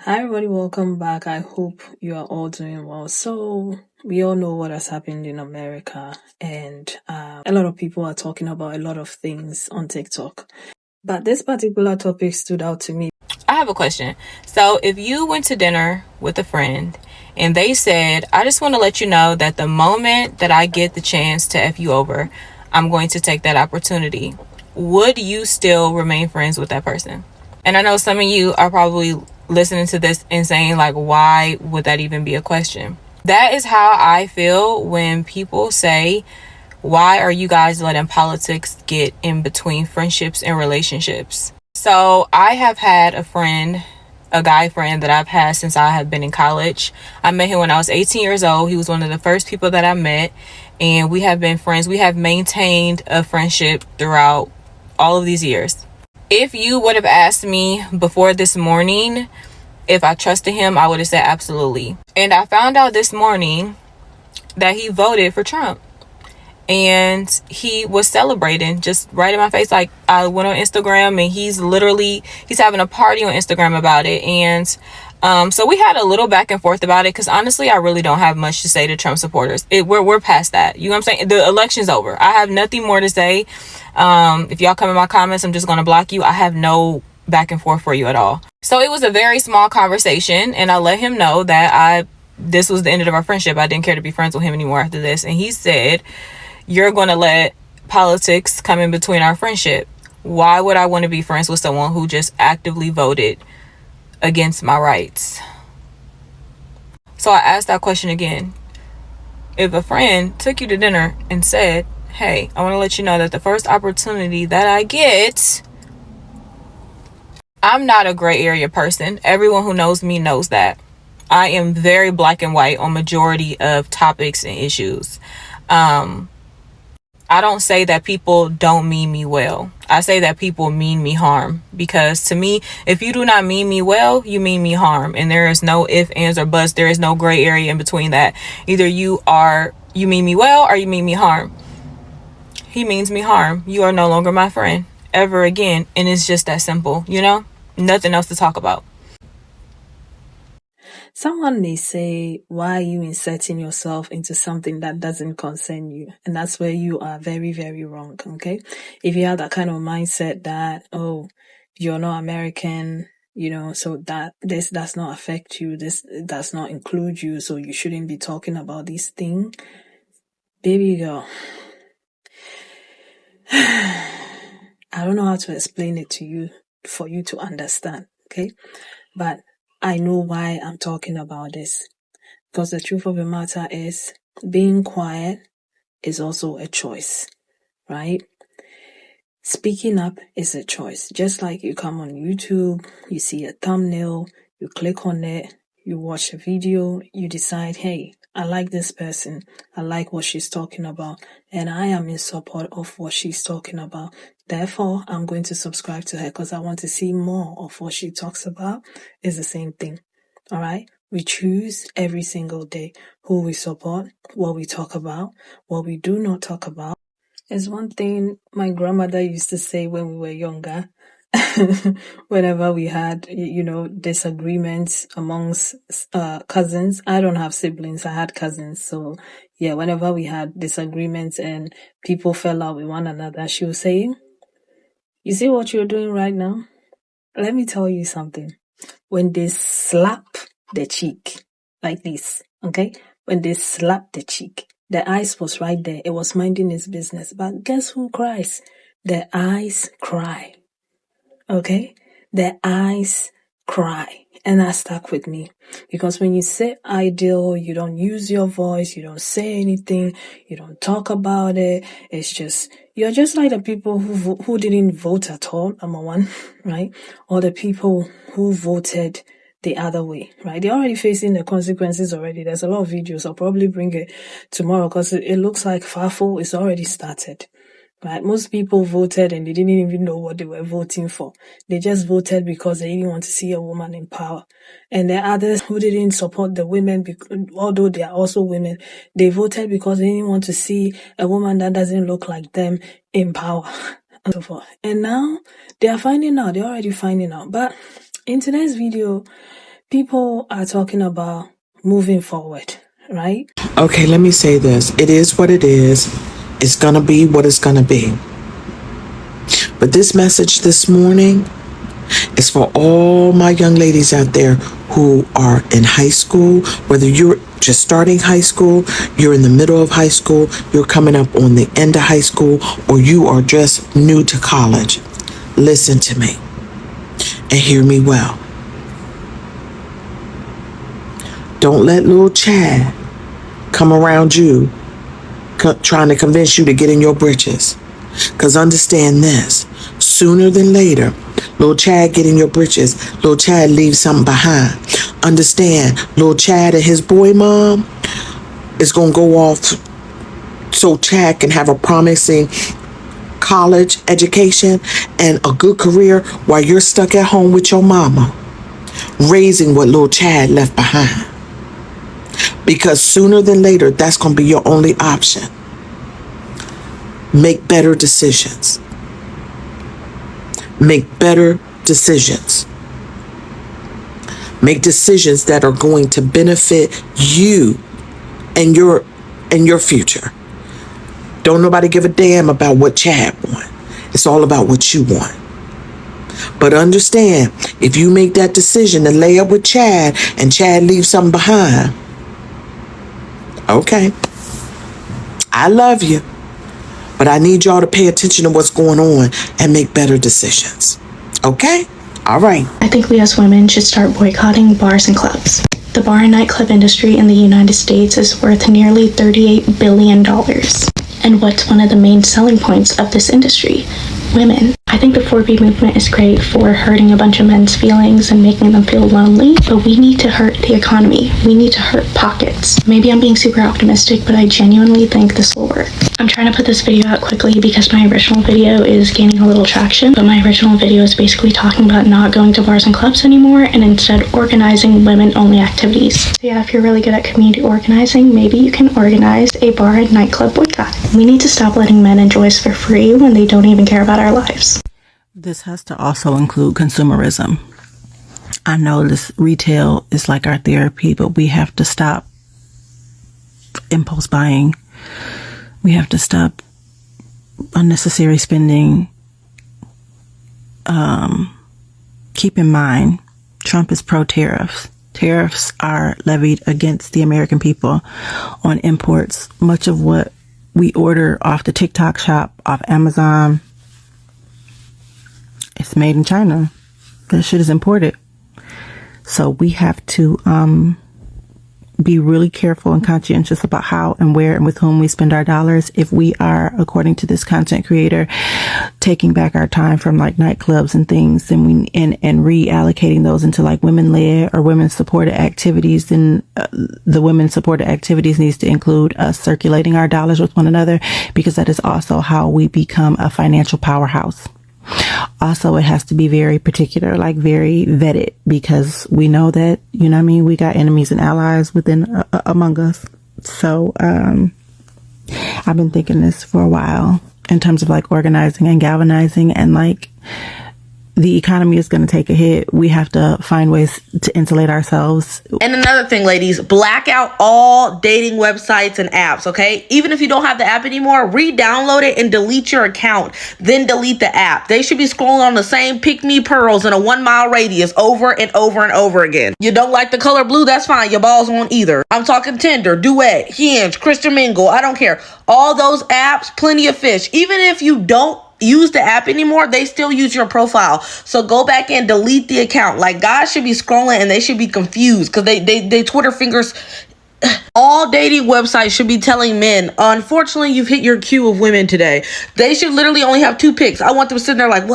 Hi everybody, welcome back. I hope you are all doing well. So we all know what has happened in America, and a lot of people are talking about a lot of things on TikTok. But this particular topic stood out to me. I have a question. So if you went to dinner with a friend and they said, I just want to let you know that the moment that I get the chance to F you over, I'm going to take that opportunity, would you still remain friends with that person? And I know some of you are probably listening to this and saying, like, why would that even be a question? That is how I feel when people say, why are you guys letting politics get in between friendships and relationships? So I have had a guy friend that I've had since I have been in college. I met him when I was 18 years old. He was one of the first people that I met, and we have been friends. We have maintained a friendship throughout all of these years. If you would have asked me before this morning if I trusted him, I would have said absolutely. And I found out this morning that he voted for Trump. And he was celebrating just right in my face. Like, I went on Instagram and he's having a party on Instagram about it. And so we had a little back and forth about it, because honestly, I really don't have much to say to Trump supporters. We're past that. You know what I'm saying? The election's over. I have nothing more to say. If y'all come in my comments, I'm just going to block you. I have no back and forth for you at all. So it was a very small conversation, and I let him know that this was the end of our friendship. I didn't care to be friends with him anymore after this. And he said, you're going to let politics come in between our friendship. Why would I want to be friends with someone who just actively voted against my rights? So I asked that question again. If a friend took you to dinner and said, hey, I want to let you know that the first opportunity that I get, I'm not a gray area person. Everyone who knows me knows that. I am very black and white on majority of topics and issues. I don't say that people don't mean me well. I say that people mean me harm, because to me, if you do not mean me well, you mean me harm. And there is no ifs, ands, or buts. There is no gray area in between that. Either you mean me well, or you mean me harm. He means me harm. You are no longer my friend ever again. And it's just that simple, Nothing else to talk about. Someone may say, why are you inserting yourself into something that doesn't concern you? And that's where you are very, very wrong, okay? If you have that kind of mindset that, oh, you're not American, so that this does not affect you, this does not include you, so you shouldn't be talking about this thing. Baby girl, I don't know how to explain it to you for you to understand, okay? But I know why I'm talking about this. Because the truth of the matter is, being quiet is also a choice, right? Speaking up is a choice. Just like you come on YouTube, you see a thumbnail, you click on it, you watch a video, you decide, hey, I like this person, I like what she's talking about, and I am in support of what she's talking about. Therefore, I'm going to subscribe to her because I want to see more of what she talks about. It's the same thing, all right? We choose every single day who we support, what we talk about, what we do not talk about. It's one thing my grandmother used to say when we were younger. Whenever we had, disagreements amongst cousins. I don't have siblings, I had cousins. So yeah, whenever we had disagreements and people fell out with one another, she would say, you see what you're doing right now? Let me tell you something. When they slap the cheek like this, okay? When they slap the cheek, the eyes was right there. It was minding its business. But guess who cries? The eyes cry. Okay? The eyes cry. And that stuck with me. Because when you sit idle, you don't use your voice, you don't say anything, you don't talk about it. It's just, you're just like the people who didn't vote at all, number one, right? Or the people who voted the other way, right? They're already facing the consequences already. There's a lot of videos. I'll probably bring it tomorrow because it looks like FAFO is already started. Right? Most people voted and they didn't even know what they were voting for. They just voted because they didn't want to see a woman in power. And the others who didn't support the women, although they are also women, they voted because they didn't want to see a woman that doesn't look like them in power. And so forth. And now they are finding out. They're already finding out. But in today's video, people are talking about moving forward, right? Okay, let me say this. It is what it is. It's going to be what it's going to be. But this message this morning is for all my young ladies out there who are in high school, whether you're just starting high school, you're in the middle of high school, you're coming up on the end of high school, or you are just new to college. Listen to me and hear me well. Don't let little Chad come around you trying to convince you to get in your britches. Because understand this, sooner than later, little Chad get in your britches, little Chad leave something behind. Understand, little Chad and his boy mom is going to go off so Chad can have a promising college education and a good career while you're stuck at home with your mama, raising what little Chad left behind. Because sooner than later, that's going to be your only option. Make better decisions. Make better decisions. Make decisions that are going to benefit you and your future. Don't nobody give a damn about what Chad wants. It's all about what you want. But understand, if you make that decision to lay up with Chad and Chad leaves something behind, okay, I love you. But I need y'all to pay attention to what's going on and make better decisions. Okay? All right. I think we as women should start boycotting bars and clubs. The bar and nightclub industry in the United States is worth nearly $38 billion. And what's one of the main selling points of this industry? Women. I think the 4B movement is great for hurting a bunch of men's feelings and making them feel lonely, but we need to hurt the economy. We need to hurt pockets. Maybe I'm being super optimistic, but I genuinely think this will work. I'm trying to put this video out quickly because my original video is gaining a little traction, but my original video is basically talking about not going to bars and clubs anymore and instead organizing women-only activities. So yeah, if you're really good at community organizing, maybe you can organize a bar and nightclub boycott. We need to stop letting men enjoy us for free when they don't even care about our lives. This has to also include consumerism. I know this retail is like our therapy, but we have to stop impulse buying. We have to stop unnecessary spending. Keep in mind, Trump is pro-tariffs. Tariffs are levied against the American people on imports. Much of what we order off the TikTok shop, off Amazon, it's made in China. That shit is imported. So we have to be really careful and conscientious about how and where and with whom we spend our dollars. If we are, according to this content creator, taking back our time from like nightclubs and things, and reallocating those into like women-led or women-supported activities, then the women-supported activities needs to include us circulating our dollars with one another, because that is also how we become a financial powerhouse. Also, it has to be very particular, like very vetted, because we know that, you know what I mean, we got enemies and allies within among us. So I've been thinking this for a while in terms of like organizing and galvanizing, and like the economy is going to take a hit. We have to find ways to insulate ourselves. And another thing, ladies, black out all dating websites and apps, okay? Even if you don't have the app anymore, re-download it and delete your account. Then delete the app. They should be scrolling on the same pick me pearls in a 1 mile radius over and over and over again. You don't like the color blue? That's fine. Your balls won't either. I'm talking Tinder, Duet, Hinge, Christian Mingle. I don't care. All those apps, plenty of fish. Even if you don't use the app anymore, they still use your profile. So go back and delete the account. Like, guys should be scrolling and they should be confused because they Twitter fingers. All dating websites should be telling men, unfortunately, you've hit your queue of women today. They should literally only have 2 picks. I want them sitting there like,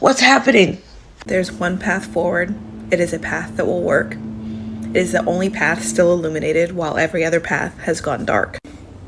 what's happening? There's one path forward. It is a path that will work. It is the only path still illuminated while every other path has gone dark.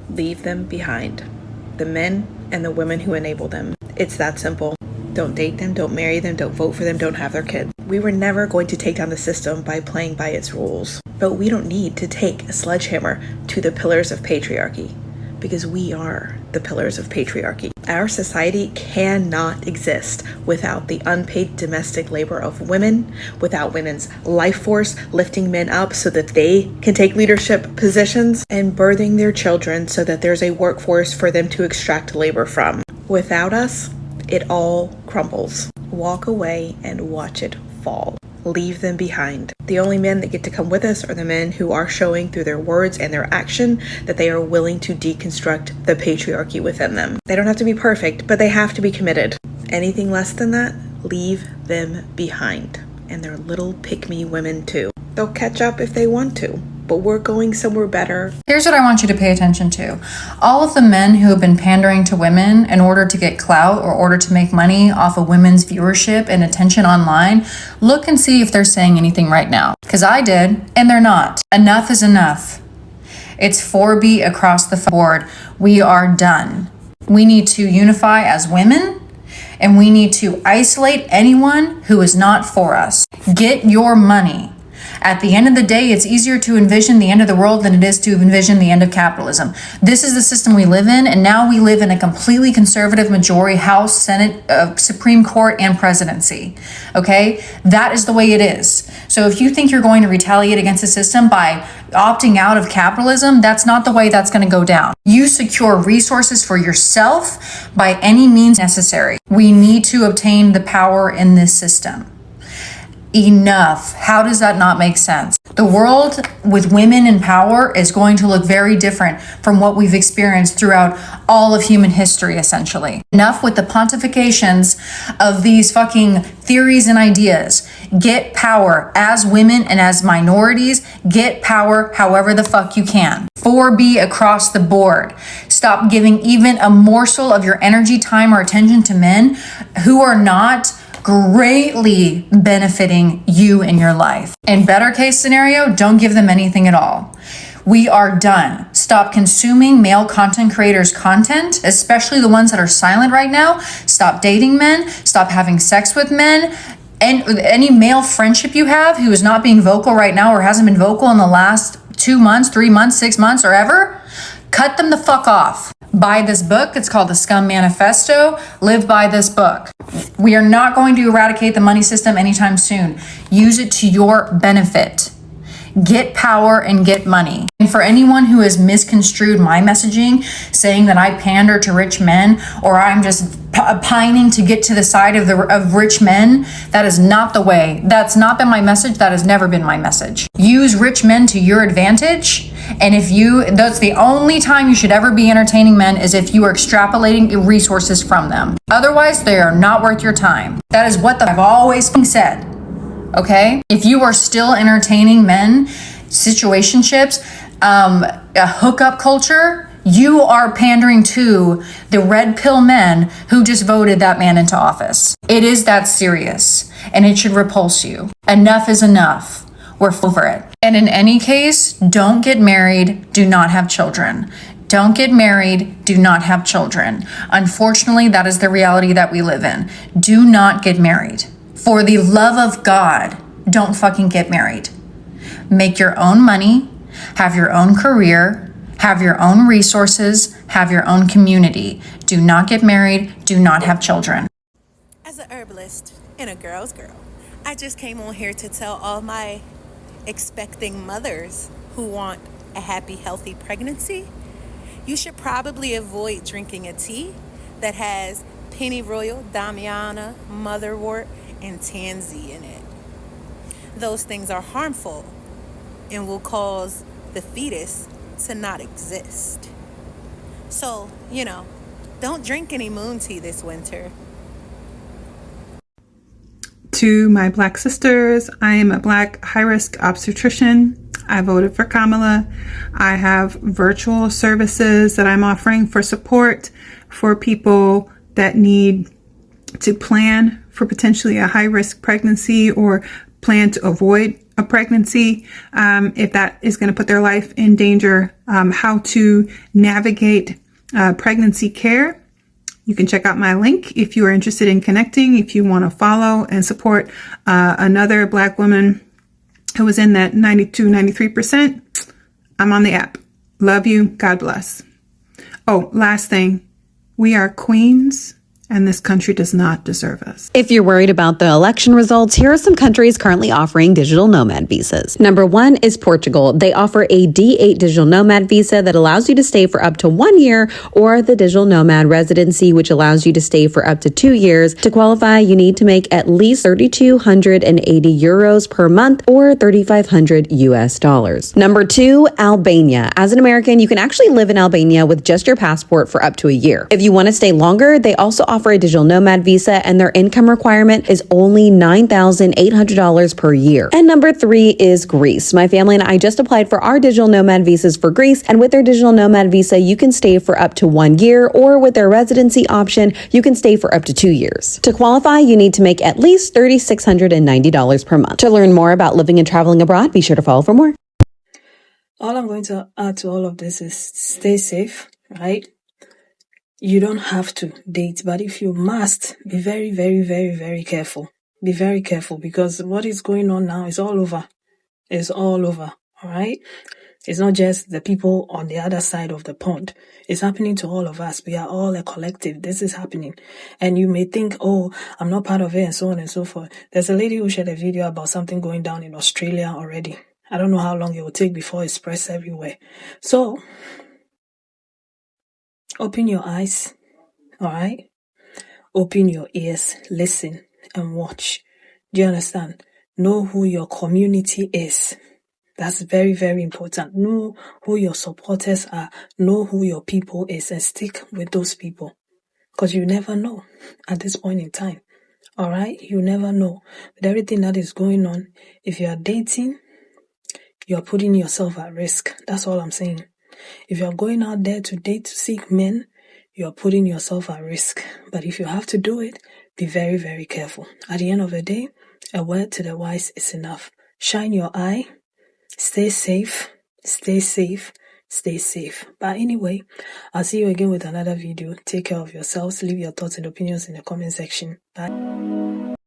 Leave them behind. The men and the women who enable them. It's that simple. Don't date them, don't marry them, don't vote for them, don't have their kids. We were never going to take down the system by playing by its rules. But we don't need to take a sledgehammer to the pillars of patriarchy, because we are the pillars of patriarchy. Our society cannot exist without the unpaid domestic labor of women, without women's life force lifting men up so that they can take leadership positions and birthing their children so that there's a workforce for them to extract labor from. Without us, it all crumbles. Walk away and watch it fall. Leave them behind. The only men that get to come with us are the men who are showing through their words and their action that they are willing to deconstruct the patriarchy within them. They don't have to be perfect, but they have to be committed. Anything less than that, leave them behind. And they're little pick-me women too. They'll catch up if they want to, but we're going somewhere better. Here's what I want you to pay attention to. All of the men who have been pandering to women in order to get clout or order to make money off of women's viewership and attention online, look and see if they're saying anything right now. Because I did, and they're not. Enough is enough. It's 4B across the board. We are done. We need to unify as women, and we need to isolate anyone who is not for us. Get your money. At the end of the day, it's easier to envision the end of the world than it is to envision the end of capitalism. This is the system we live in, and now we live in a completely conservative majority, House, Senate, Supreme Court, and presidency. Okay? That is the way it is. So if you think you're going to retaliate against the system by opting out of capitalism, that's not the way that's going to go down. You secure resources for yourself by any means necessary. We need to obtain the power in this system. Enough. How does that not make sense? The world with women in power is going to look very different from what we've experienced throughout all of human history, essentially. Enough with the pontifications of these fucking theories and ideas. Get power as women and as minorities. Get power however the fuck you can. 4B across the board. Stop giving even a morsel of your energy, time, or attention to men who are not greatly benefiting you in your life. In better case scenario, don't give them anything at all. We are done. Stop consuming male content creators' content, especially the ones that are silent right now. Stop dating men. Stop having sex with men. And any male friendship you have who is not being vocal right now or hasn't been vocal in the last 2 months, 3 months, 6 months, or ever, cut them the fuck off. Buy this book. It's called The Scum Manifesto. Live by this book. We are not going to eradicate the money system anytime soon. Use it to your benefit. Get power and get money. And for anyone who has misconstrued my messaging, saying that I pander to rich men or I'm just pining to get to the side of rich men, that is not the way. That's not been my message. That has never been my message. Use rich men to your advantage. And that's the only time you should ever be entertaining men is if you are extrapolating resources from them. Otherwise, they are not worth your time. That is what I've always said. Okay? If you are still entertaining men, situationships, a hookup culture, you are pandering to the red pill men who just voted that man into office. It is that serious, and it should repulse you. Enough is enough. We're over it. And in any case, don't get married, do not have children. Don't get married, do not have children. Unfortunately, that is the reality that we live in. Do not get married. For the love of God, don't fucking get married. Make your own money, have your own career, have your own resources, have your own community. Do not get married, do not have children. As a herbalist and a girl's girl, I just came on here to tell all my expecting mothers who want a happy, healthy pregnancy, you should probably avoid drinking a tea that has pennyroyal, damiana, motherwort, and tansy in it. Those things are harmful and will cause the fetus to not exist. So, don't drink any moon tea this winter. To my Black sisters, I am a Black high-risk obstetrician. I voted for Kamala. I have virtual services that I'm offering for support for people that need to plan for potentially a high-risk pregnancy or plan to avoid a pregnancy if that is going to put their life in danger, how to navigate pregnancy care. You can check out my link if you are interested in connecting, if you want to follow and support another Black woman who was in that 93%. I'm on the app. Love you. God bless. Oh, last thing. We are queens, and this country does not deserve us. If you're worried about the election results, here are some countries currently offering digital nomad visas. Number 1 is Portugal. They offer a D8 digital nomad visa that allows you to stay for up to 1 year, or the digital nomad residency, which allows you to stay for up to 2 years. To qualify, you need to make at least 3,280 euros per month, or 3,500 US dollars. Number 2, Albania. As an American, you can actually live in Albania with just your passport for up to a year. If you want to stay longer, they also offer a digital nomad visa, and their income requirement is only $9,800 per year. And number 3 is Greece. My family and I just applied for our digital nomad visas for Greece, and with their digital nomad visa, you can stay for up to 1 year, or with their residency option, you can stay for up to 2 years. To qualify, you need to make at least $3,690 per month. To learn more about living and traveling abroad, be sure to follow for more. All I'm going to add to all of this is stay safe, right? You don't have to date, but if you must, be very, very, very, very careful. Be very careful, because what is going on now is all over. It's all over, all right? It's not just the people on the other side of the pond. It's happening to all of us. We are all a collective. This is happening. And you may think, oh, I'm not part of it, and so on and so forth. There's a lady who shared a video about something going down in Australia already. I don't know how long it will take before it spreads everywhere. So, open your eyes, all right? Open your ears, listen, and watch. Do you understand? Know who your community is. That's very, very important. Know who your supporters are. Know who your people is, and stick with those people. Because you never know at this point in time. All right? You never know. With everything that is going on, if you are dating, you're putting yourself at risk. That's all I'm saying. If you're going out there to date, to seek men, you're putting yourself at risk. But if you have to do it, be very, very careful. At the end of the day, a word to the wise is enough. Shine your eye. Stay safe. Stay safe. Stay safe. But anyway, I'll see you again with another video. Take care of yourselves. Leave your thoughts and opinions in the comment section. Bye.